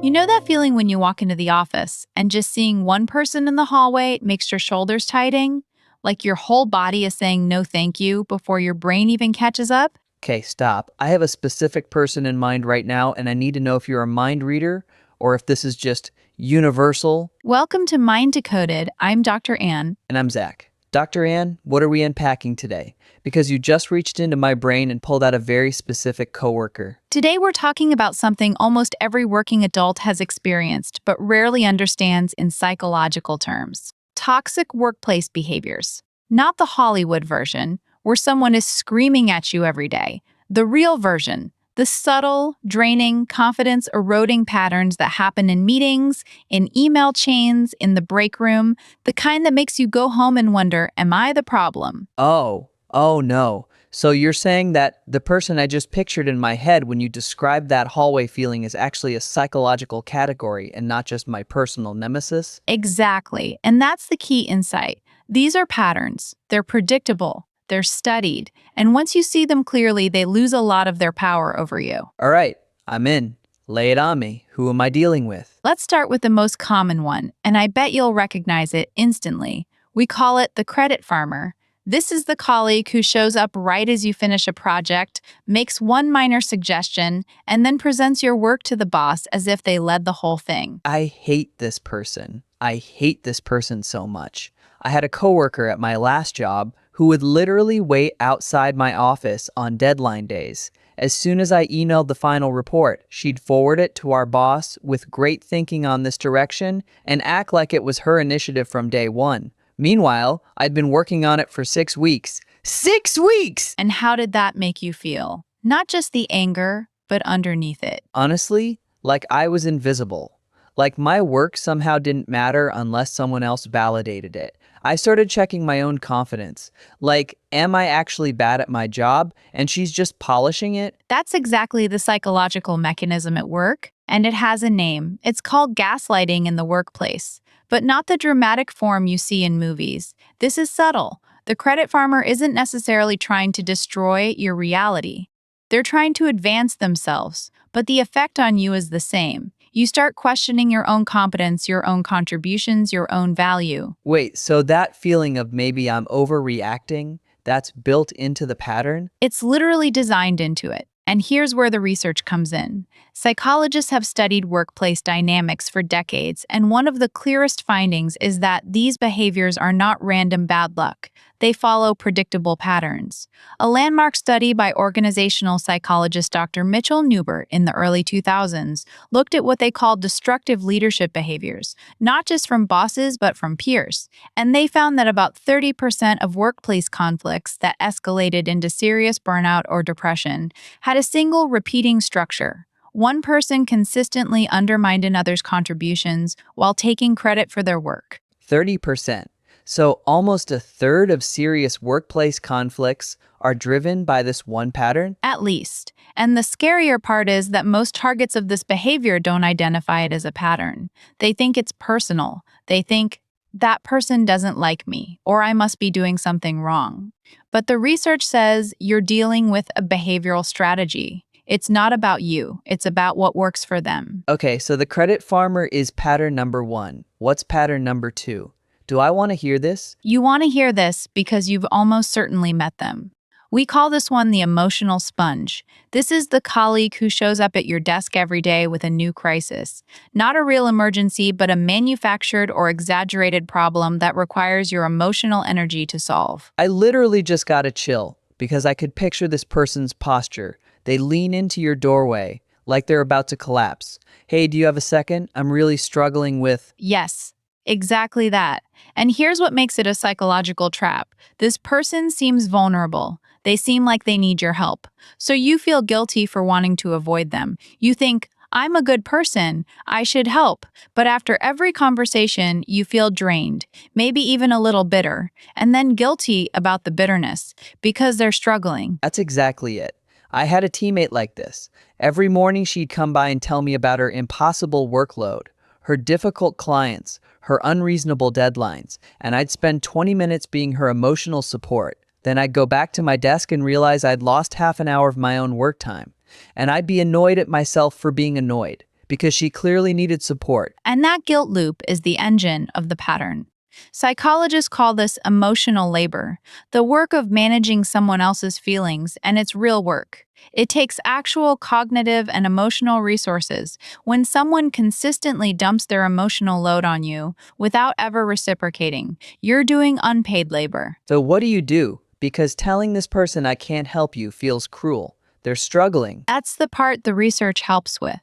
You know that feeling when you walk into the office and just seeing one person in the hallway makes your shoulders tightening? Like your whole body is saying no thank you before your brain even catches up? Okay, stop. I have a specific person in mind right now, and I need to know if you're a mind reader or if this is just universal. Welcome to Mind Decoded. I'm Dr. Ann. And I'm Zach. Dr. Ann, what are we unpacking today? Because you just reached into my brain and pulled out a very specific coworker. Today we're talking about something almost every working adult has experienced but rarely understands in psychological terms. Toxic workplace behaviors. Not the Hollywood version, where someone is screaming at you every day. The real version. The subtle, draining, confidence-eroding patterns that happen in meetings, in email chains, in the break room, the kind that makes you go home and wonder, am I the problem? Oh no. So you're saying that the person I just pictured in my head when you described that hallway feeling is actually a psychological category and not just my personal nemesis? Exactly, and that's the key insight. These are patterns. They're predictable. They're studied, and once you see them clearly, they lose a lot of their power over you. All right, I'm in. Lay it on me. Who am I dealing with? Let's start with the most common one, and I bet you'll recognize it instantly. We call it the credit farmer. This is the colleague who shows up right as you finish a project, makes one minor suggestion, and then presents your work to the boss as if they led the whole thing. I hate this person. I hate this person so much. I had a coworker at my last job who would literally wait outside my office on deadline days. As soon as I emailed the final report, she'd forward it to our boss with great thinking on this direction and act like it was her initiative from day one. Meanwhile, I'd been working on it for 6 weeks. 6 weeks! And how did that make you feel? Not just the anger, but underneath it. Honestly, like I was invisible. Like my work somehow didn't matter unless someone else validated it. I started checking my own confidence. Like, am I actually bad at my job and she's just polishing it? That's exactly the psychological mechanism at work, and it has a name. It's called gaslighting in the workplace, but not the dramatic form you see in movies. This is subtle. The credit farmer isn't necessarily trying to destroy your reality. They're trying to advance themselves, but the effect on you is the same. You start questioning your own competence, your own contributions, your own value. Wait, so that feeling of maybe I'm overreacting, that's built into the pattern? It's literally designed into it. And here's where the research comes in. Psychologists have studied workplace dynamics for decades, and one of the clearest findings is that these behaviors are not random bad luck. They follow predictable patterns. A landmark study by organizational psychologist Dr. Mitchell Newbert in the early 2000s looked at what they called destructive leadership behaviors, not just from bosses but from peers. And they found that about 30% of workplace conflicts that escalated into serious burnout or depression had a single repeating structure. One person consistently undermined another's contributions while taking credit for their work. 30%. So almost a third of serious workplace conflicts are driven by this one pattern? At least. And the scarier part is that most targets of this behavior don't identify it as a pattern. They think it's personal. They think, that person doesn't like me, or I must be doing something wrong. But the research says you're dealing with a behavioral strategy. It's not about you. It's about what works for them. Okay, so the credit farmer is pattern number 1. What's pattern number 2? Do I want to hear this? You want to hear this because you've almost certainly met them. We call this one the emotional sponge. This is the colleague who shows up at your desk every day with a new crisis. Not a real emergency, but a manufactured or exaggerated problem that requires your emotional energy to solve. I literally just got a chill because I could picture this person's posture. They lean into your doorway like they're about to collapse. Hey, do you have a second? I'm really struggling with... Yes. Exactly that. And here's what makes it a psychological trap. This person seems vulnerable. They seem like they need your help. So you feel guilty for wanting to avoid them. You think, I'm a good person. I should help. But after every conversation, you feel drained, maybe even a little bitter, and then guilty about the bitterness because they're struggling. That's exactly it. I had a teammate like this. Every morning she'd come by and tell me about her impossible workload, her difficult clients, her unreasonable deadlines, and I'd spend 20 minutes being her emotional support. Then I'd go back to my desk and realize I'd lost half an hour of my own work time. And I'd be annoyed at myself for being annoyed, because she clearly needed support. And that guilt loop is the engine of the pattern. Psychologists call this emotional labor, the work of managing someone else's feelings, and it's real work. It takes actual cognitive and emotional resources when someone consistently dumps their emotional load on you without ever reciprocating. You're doing unpaid labor. So, what do you do? Because telling this person I can't help you feels cruel. They're struggling. That's the part the research helps with.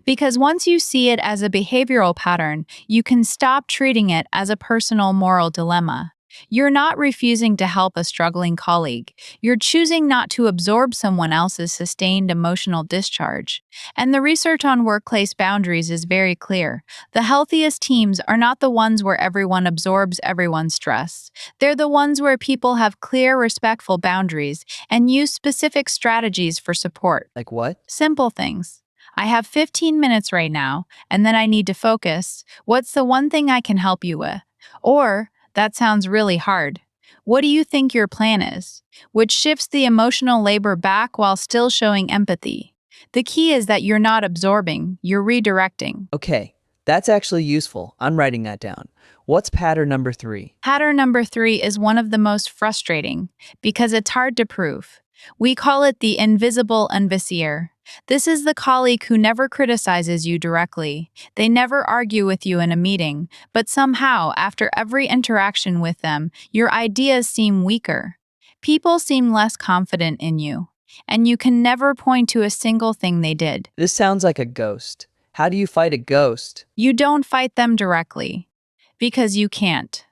Because once you see it as a behavioral pattern, you can stop treating it as a personal moral dilemma. You're not refusing to help a struggling colleague. You're choosing not to absorb someone else's sustained emotional discharge. And the research on workplace boundaries is very clear. The healthiest teams are not the ones where everyone absorbs everyone's stress. They're the ones where people have clear, respectful boundaries and use specific strategies for support. Like what? Simple things. I have 15 minutes right now, and then I need to focus. What's the one thing I can help you with? Or, that sounds really hard. What do you think your plan is? Which shifts the emotional labor back while still showing empathy. The key is that you're not absorbing, you're redirecting. Okay, that's actually useful. I'm writing that down. What's pattern number 3? Pattern number 3 is one of the most frustrating because it's hard to prove. We call it the invisible investier. This is the colleague who never criticizes you directly. They never argue with you in a meeting, but somehow, after every interaction with them, your ideas seem weaker. People seem less confident in you, and you can never point to a single thing they did. This sounds like a ghost. How do you fight a ghost? You don't fight them directly, because you can't.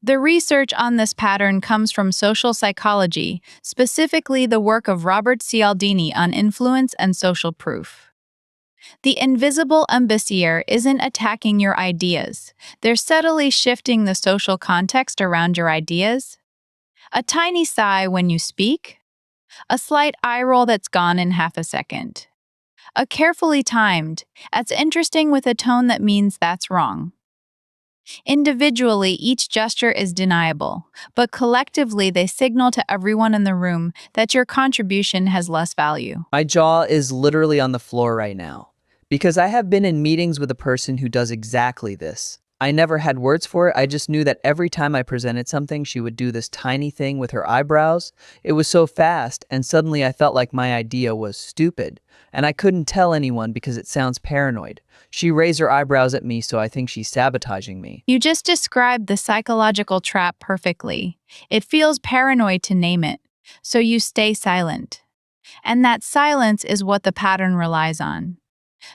The research on this pattern comes from social psychology, specifically the work of Robert Cialdini on influence and social proof. The invisible ambassador isn't attacking your ideas. They're subtly shifting the social context around your ideas. A tiny sigh when you speak, a slight eye roll that's gone in half a second. A carefully timed, "That's interesting" with a tone that means that's wrong. Individually, each gesture is deniable, but collectively they signal to everyone in the room that your contribution has less value. My jaw is literally on the floor right now. Because I have been in meetings with a person who does exactly this. I never had words for it, I just knew that every time I presented something, she would do this tiny thing with her eyebrows. It was so fast, and suddenly I felt like my idea was stupid. And I couldn't tell anyone because it sounds paranoid. She raised her eyebrows at me, so I think she's sabotaging me. You just described the psychological trap perfectly. It feels paranoid to name it, so you stay silent. And that silence is what the pattern relies on.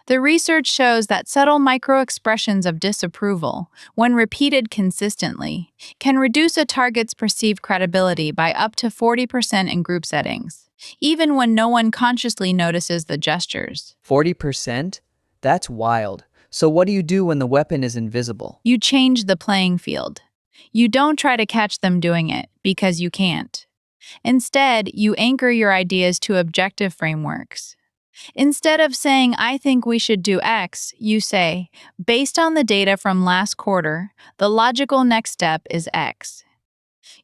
The research shows that subtle micro-expressions of disapproval, when repeated consistently, can reduce a target's perceived credibility by up to 40% in group settings, even when no one consciously notices the gestures. 40%? That's wild. So what do you do when the weapon is invisible? You change the playing field. You don't try to catch them doing it, because you can't. Instead, you anchor your ideas to objective frameworks. Instead of saying, "I think we should do X," you say, "Based on the data from last quarter, the logical next step is X."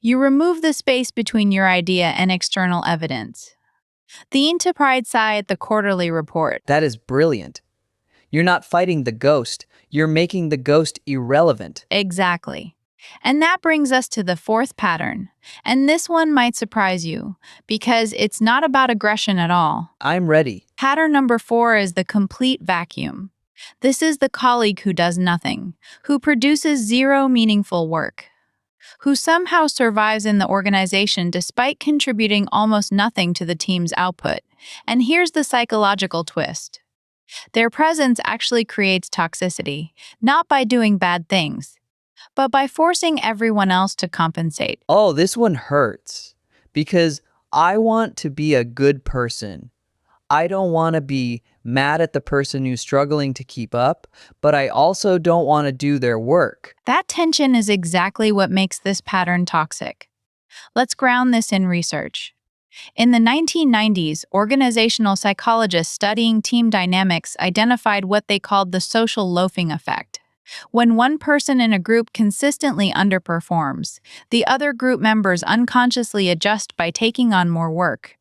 You remove the space between your idea and external evidence. The enterprise side the quarterly report. That is brilliant. You're not fighting the ghost, you're making the ghost irrelevant. Exactly. And that brings us to the fourth pattern. And this one might surprise you, because it's not about aggression at all. I'm ready. Pattern number 4 is the complete vacuum. This is the colleague who does nothing, who produces zero meaningful work, who somehow survives in the organization despite contributing almost nothing to the team's output. And here's the psychological twist. Their presence actually creates toxicity, not by doing bad things, but by forcing everyone else to compensate. Oh, this one hurts. Because I want to be a good person. I don't want to be mad at the person who's struggling to keep up, but I also don't want to do their work. That tension is exactly what makes this pattern toxic. Let's ground this in research. In the 1990s, organizational psychologists studying team dynamics identified what they called the social loafing effect. When one person in a group consistently underperforms, the other group members unconsciously adjust by taking on more work.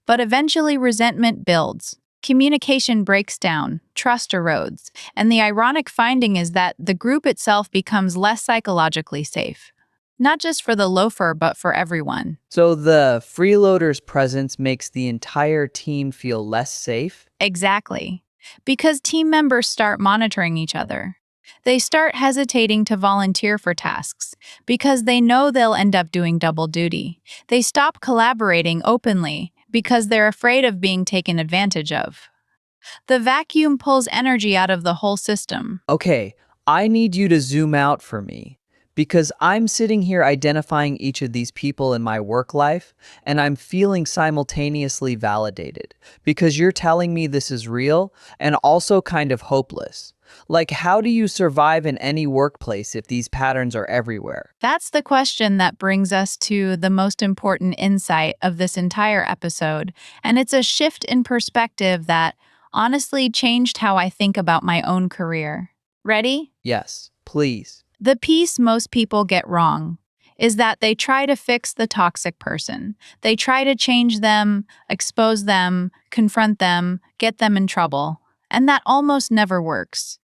But eventually resentment builds. Communication breaks down, trust erodes, and the ironic finding is that the group itself becomes less psychologically safe. Not just for the loafer, but for everyone. So the freeloader's presence makes the entire team feel less safe? Exactly. Because team members start monitoring each other. They start hesitating to volunteer for tasks because they know they'll end up doing double duty. They stop collaborating openly because they're afraid of being taken advantage of. The vacuum pulls energy out of the whole system. Okay, I need you to zoom out for me because I'm sitting here identifying each of these people in my work life and I'm feeling simultaneously validated because you're telling me this is real and also kind of hopeless. Like, how do you survive in any workplace if these patterns are everywhere? That's the question that brings us to the most important insight of this entire episode, and it's a shift in perspective that honestly changed how I think about my own career. Ready? Yes, please. The piece most people get wrong is that they try to fix the toxic person. They try to change them, expose them, confront them, get them in trouble. And that almost never works.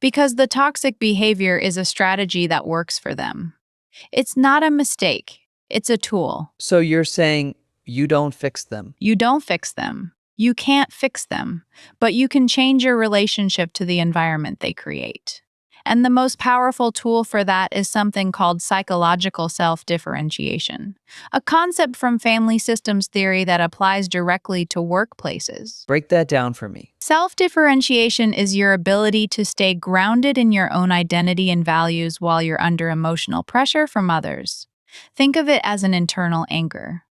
Because the toxic behavior is a strategy that works for them. It's not a mistake, it's a tool. So you're saying you don't fix them. You don't fix them. You can't fix them, but you can change your relationship to the environment they create. And the most powerful tool for that is something called psychological self-differentiation, a concept from family systems theory that applies directly to workplaces. Break that down for me. Self-differentiation is your ability to stay grounded in your own identity and values while you're under emotional pressure from others. Think of it as an internal anchor.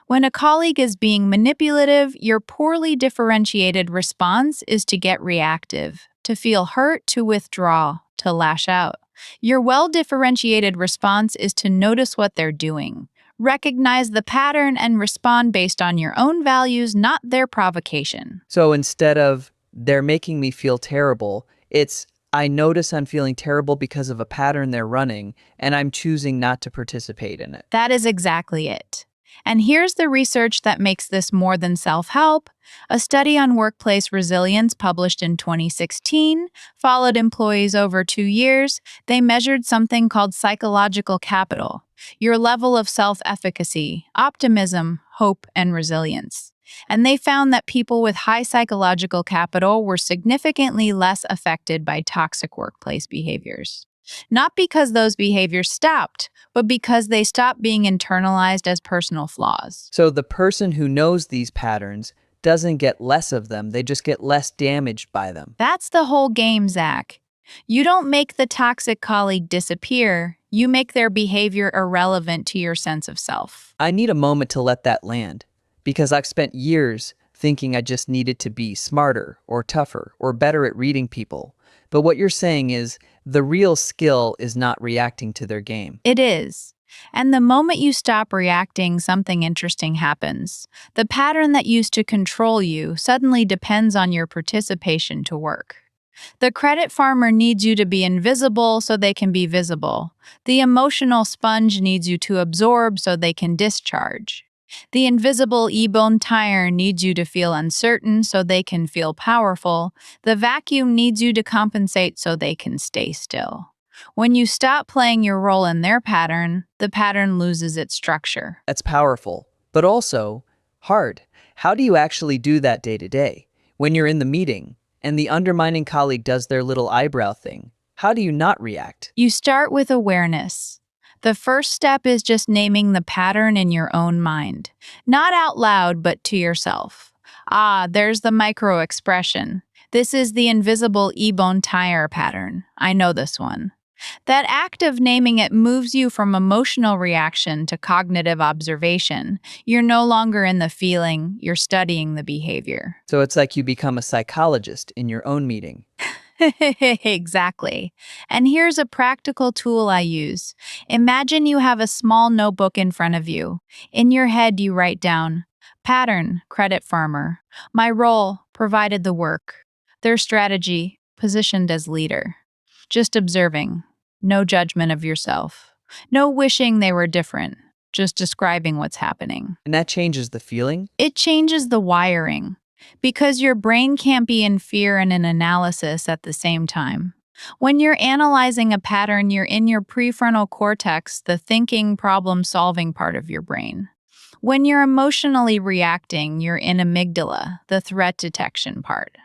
When a colleague is being manipulative, your poorly differentiated response is to get reactive, to feel hurt, to withdraw, to lash out. Your well-differentiated response is to notice what they're doing, recognize the pattern, and respond based on your own values, not their provocation. So instead of they're making me feel terrible, it's I notice I'm feeling terrible because of a pattern they're running, and I'm choosing not to participate in it. That is exactly it. And here's the research that makes this more than self-help. A study on workplace resilience published in 2016 followed employees over 2 years. They measured something called psychological capital, your level of self-efficacy, optimism, hope, and resilience. And they found that people with high psychological capital were significantly less affected by toxic workplace behaviors. Not because those behaviors stopped, but because they stopped being internalized as personal flaws. So the person who knows these patterns doesn't get less of them, they just get less damaged by them. That's the whole game, Zach. You don't make the toxic colleague disappear, you make their behavior irrelevant to your sense of self. I need a moment to let that land because I've spent years thinking I just needed to be smarter or tougher or better at reading people. But what you're saying is the real skill is not reacting to their game. It is. And the moment you stop reacting, something interesting happens. The pattern that used to control you suddenly depends on your participation to work. The credit farmer needs you to be invisible so they can be visible. The emotional sponge needs you to absorb so they can discharge. The invisible e-bone tire needs you to feel uncertain so they can feel powerful. The vacuum needs you to compensate so they can stay still. When you stop playing your role in their pattern, the pattern loses its structure. That's powerful, but also hard. How do you actually do that day to day? When you're in the meeting and the undermining colleague does their little eyebrow thing, how do you not react? You start with awareness. The first step is just naming the pattern in your own mind. Not out loud, but to yourself. Ah, there's the micro expression. This is the invisible e-bone tire pattern. I know this one. That act of naming it moves you from emotional reaction to cognitive observation. You're no longer in the feeling, you're studying the behavior. So it's like you become a psychologist in your own meeting. Exactly. And here's a practical tool I use. Imagine you have a small notebook in front of you. In your head, you write down, pattern, credit farmer. My role, provided the work. Their strategy, positioned as leader. Just observing. No judgment of yourself. No wishing they were different. Just describing what's happening. And that changes the feeling? It changes the wiring. Because your brain can't be in fear and in analysis at the same time. When you're analyzing a pattern, you're in your prefrontal cortex, the thinking, problem solving part of your brain. When you're emotionally reacting, you're in amygdala, the threat detection part.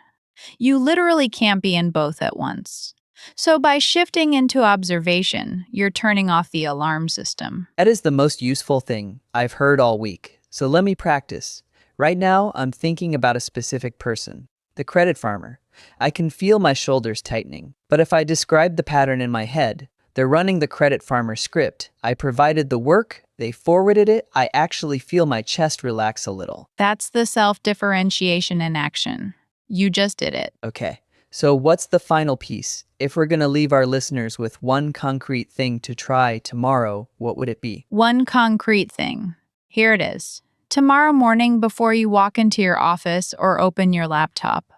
You literally can't be in both at once. So, by shifting into observation, you're turning off the alarm system. That is the most useful thing I've heard all week. So let me practice. Right now, I'm thinking about a specific person, the credit farmer. I can feel my shoulders tightening. But if I describe the pattern in my head, they're running the credit farmer script. I provided the work, they forwarded it, I actually feel my chest relax a little. That's the self differentiation in action. You just did it. Okay, so what's the final piece? If we're going to leave our listeners with one concrete thing to try tomorrow, what would it be? One concrete thing. Here it is. Tomorrow morning, before you walk into your office or open your laptop,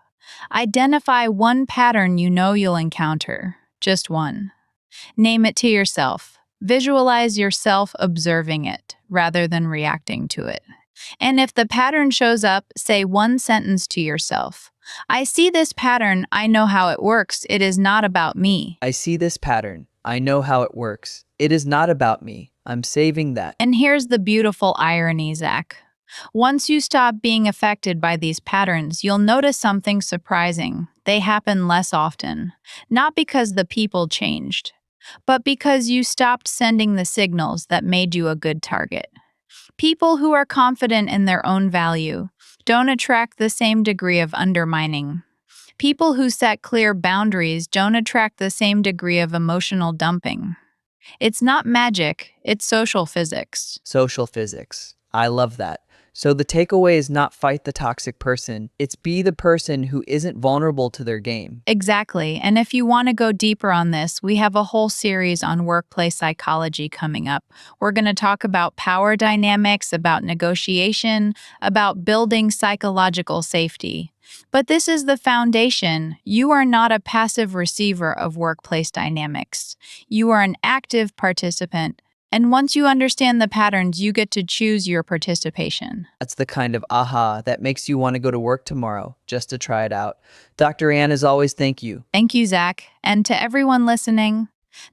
identify one pattern you know you'll encounter. Just one. Name it to yourself. Visualize yourself observing it rather than reacting to it. And if the pattern shows up, say one sentence to yourself. I see this pattern. I know how it works. It is not about me. I see this pattern. I know how it works. It is not about me. I'm saving that. And here's the beautiful irony, Zach. Once you stop being affected by these patterns, you'll notice something surprising. They happen less often. Not because the people changed, but because you stopped sending the signals that made you a good target. People who are confident in their own value don't attract the same degree of undermining. People who set clear boundaries don't attract the same degree of emotional dumping. It's not magic, it's social physics. Social physics. I love that. So the takeaway is not fight the toxic person, it's be the person who isn't vulnerable to their game. Exactly. And if you want to go deeper on this, we have a whole series on workplace psychology coming up. We're going to talk about power dynamics, about negotiation, about building psychological safety. But this is the foundation. You are not a passive receiver of workplace dynamics. You are an active participant. And once you understand the patterns, you get to choose your participation. That's the kind of aha that makes you want to go to work tomorrow just to try it out. Dr. Ann, as always, thank you. Thank you, Zach. And to everyone listening,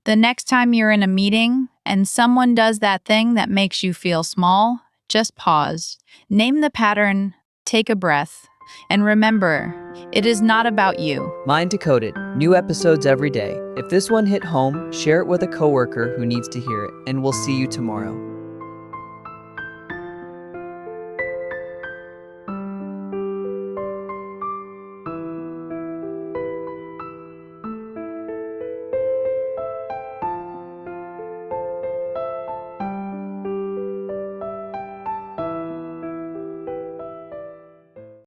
the next time you're in a meeting and someone does that thing that makes you feel small, just pause. Name the pattern, take a breath, and remember, it is not about you. Mind Decoded, new episodes every day. If this one hit home, share it with a coworker who needs to hear it, and we'll see you tomorrow.